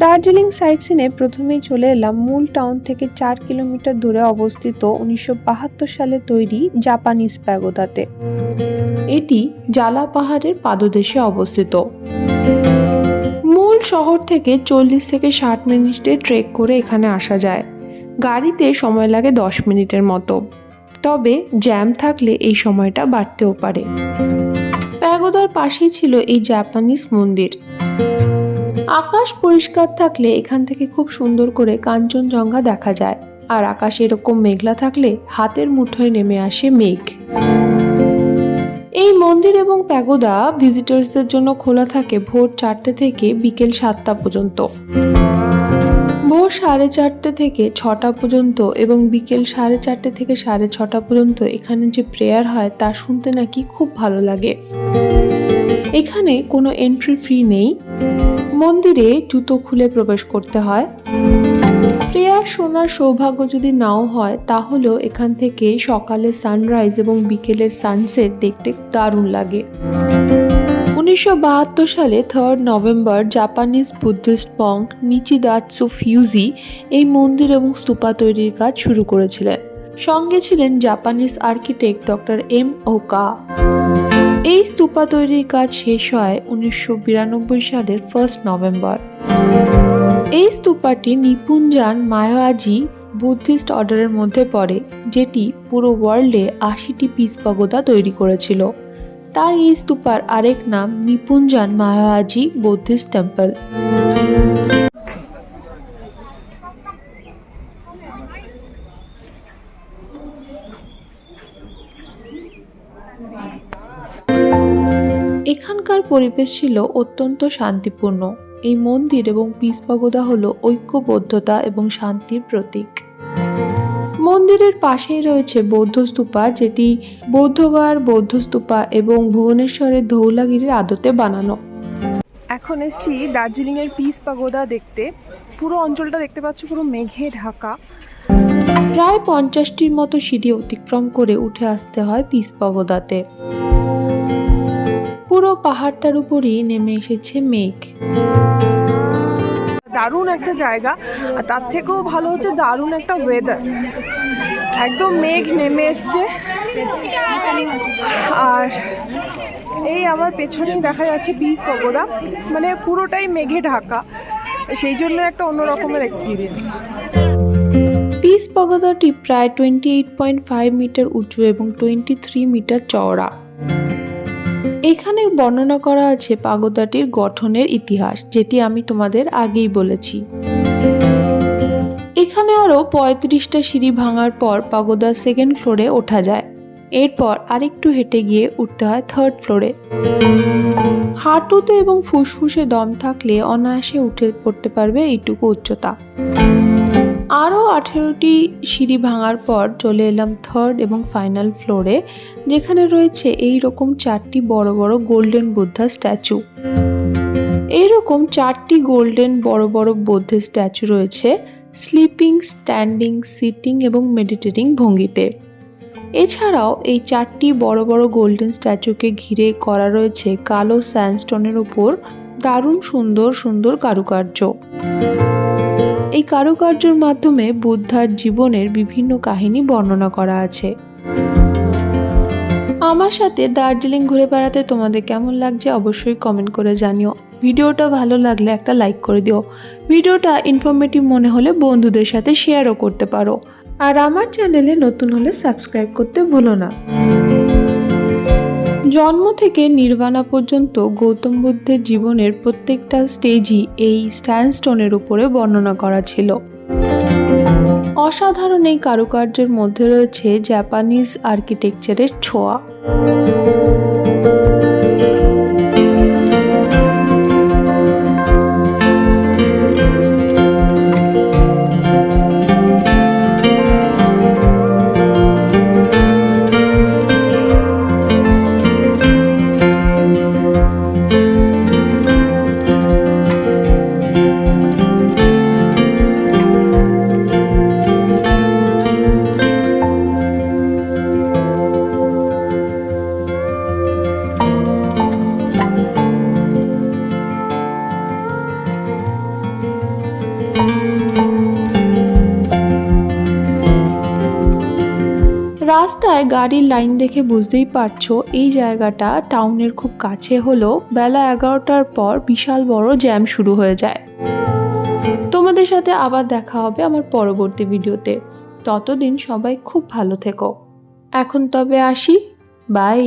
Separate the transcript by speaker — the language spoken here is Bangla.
Speaker 1: দার্জিলিং সাইট সিনে প্রথমেই চলে এলাম মূল টাউন থেকে ৪ কিলোমিটার দূরে অবস্থিত ১৯৭২ সালে তৈরি জাপানিজ প্যাগোদাতে। এটি জালা পাহাড়ের পাদদেশে অবস্থিত। মূল শহর থেকে ৪০ থেকে ৬০ মিনিটের ট্রেক করে এখানে আসা যায়। গাড়িতে সময় লাগে ১০ মিনিটের মতো, তবে জ্যাম থাকলে এই সময়টা বাড়তেও পারে। প্যাগোদার পাশেই ছিল এই জাপানিজ মন্দির। আকাশ পরিষ্কার থাকলে এখান থেকে খুব সুন্দর করে কাঞ্চনজঙ্ঘা দেখা যায়, আর আকাশ এরকম মেঘলা থাকলে হাতের মুঠোয় নেমে আসে মেঘ। এই মন্দির এবং প্যাগোদা ভিজিটার্সদের জন্য খোলা থাকে ভোর ৪টে থেকে বিকেল ৭টা পর্যন্ত। ভোর ৪:৩০ থেকে ৬টা পর্যন্ত এবং বিকেল ৪:৩০ থেকে ৬:৩০ পর্যন্ত এখানে যে প্রেয়ার হয় তা শুনতে নাকি খুব ভালো লাগে। এখানে কোনো এন্ট্রি ফি নেই। মন্দিরে জুতো খুলে প্রবেশ করতে হয়। প্রেয়ার শোনার সৌভাগ্য যদি নাও হয় তাহলেও এখান থেকে সকালে সানরাইজ এবং বিকেলের সানসেট দেখতে দারুণ লাগে। ১৯৭২ সালে 3 নভেম্বর জাপানিজ বুদ্ধিস্ট মঙ্ক নিচিদাৎসু ফিউজি এই মন্দির এবং স্তূপা তৈরির কাজ শুরু করেছিলেন। সঙ্গে ছিলেন জাপানিজ আর্কিটেক্ট ডক্টর এম ওকা। এই স্তূপা তৈরির কাজ শেষ হয় ১৯৯২ সালের 1 নভেম্বর। এই স্তূপাটি নিপুঞ্জান মায়োয়াজি বুদ্ধিস্ট অর্ডারের মধ্যে পড়ে, যেটি পুরো ওয়ার্ল্ডে ৮০টি পিস পাগোদা তৈরি করেছিল। তাই এই স্তূপার আরেক নাম নিপুঞ্জান মায়োয়াজি বুদ্ধিস্ট টেম্পল। এখানকার পরিবেশ ছিল অত্যন্ত শান্তিপূর্ণ। এই মন্দির এবং পিস পাগোদা হলো ঐক্যবদ্ধতা এবং শান্তির প্রতীক। মন্দিরের পাশেই রয়েছে বৌদ্ধ স্তূপা, যেটি বৌদ্ধগয়ার বৌদ্ধ স্তূপা এবং ভুবনেশ্বরের ধৌলাগিরির আদতে বানানো। এখন এসছি দার্জিলিং এর পিস পাগোদা দেখতে। পুরো অঞ্চলটা দেখতে পাচ্ছ পুরো মেঘে ঢাকা। প্রায় 50টির মতো সিঁড়ি অতিক্রম করে উঠে আসতে হয় পিস পাগোদাতে। পুরো পাহাড়টার উপরই নেমে এসেছে মেঘ। দারুণ একটা জায়গা, আর তার থেকেও ভালো হচ্ছে দারুণ একটা ওয়েদার। একদম মেঘ নেমে এসছে, আর এই আমার পেছনেই দেখা যাচ্ছে পিস পাগোদা, মানে পুরোটাই মেঘে ঢাকা, সেই জন্য একটা অন্য রকমের এক্সপিরিয়েন্স। পিস পাগোদাটি প্রায় 28.5 মিটার উঁচু এবং 23 মিটার চওড়া। এখানে বর্ণনা করা আছে পাগোদাটির গঠনের ইতিহাস, যেটি আমি তোমাদের আগেই বলেছি। এখানে আরো 35টা সিঁড়ি ভাঙার পর পাগোদার 2nd ফ্লোরে ওঠা যায়। এরপর আরেকটু হেঁটে গিয়ে উঠতে হয় 3rd ফ্লোরে। হাঁটুতে এবং ফুসফুসে দম থাকলে অনায়াসে উঠে পড়তে পারবে এইটুকু উচ্চতা। আরও 18টি সিঁড়ি ভাঙার পর চলে এলাম 3rd এবং ফাইনাল ফ্লোরে, যেখানে রয়েছে এই রকম 4টি বড় বড় গোল্ডেন বুদ্ধা স্ট্যাচু। এইরকম 4টি গোল্ডেন বড় বড় বুদ্ধের স্ট্যাচু রয়েছে স্লিপিং, স্ট্যান্ডিং, সিটিং এবং মেডিটেটিং ভঙ্গিতে। এছাড়াও এই 4টি বড় বড় গোল্ডেন স্ট্যাচুকে ঘিরে করা রয়েছে কালো স্যান্ডস্টোনের উপর দারুণ সুন্দর সুন্দর কারুকার্য। এই কারুকার্যের মাধ্যমে বুদ্ধার জীবনের বিভিন্ন কাহিনী বর্ণনা করা আছে। আমার সাথে দার্জিলিং ঘুরে বেড়াতে তোমাদের কেমন লাগছে অবশ্যই কমেন্ট করে জানিও। ভিডিওটা ভালো লাগলে একটা লাইক করে দিও। ভিডিওটা ইনফরমেটিভ মনে হলে বন্ধুদের সাথে শেয়ারও করতে পারো। আর আমার চ্যানেলে নতুন হলে সাবস্ক্রাইব করতে ভুলো না। জন্ম থেকে নির্বাণা পর্যন্ত গৌতম বুদ্ধের জীবনের প্রত্যেকটা স্টেজই এই স্যান্ডস্টোনের উপরে বর্ণনা করা ছিল। অসাধারণ এই কারুকার্যের মধ্যে রয়েছে জাপানিজ আর্কিটেকচারের ছোঁয়া। রাস্তায় গাড়ির লাইন দেখে বুঝতেই পারছো এই জায়গাটা টাউনের খুব কাছে হলেও বেলা 11টার পর বিশাল বড় জ্যাম শুরু হয়ে যায়। তোমাদের সাথে আবার দেখা হবে আমার পরবর্তী ভিডিওতে। ততদিন সবাই খুব ভালো থেকো। এখন তবে আসি, বাই।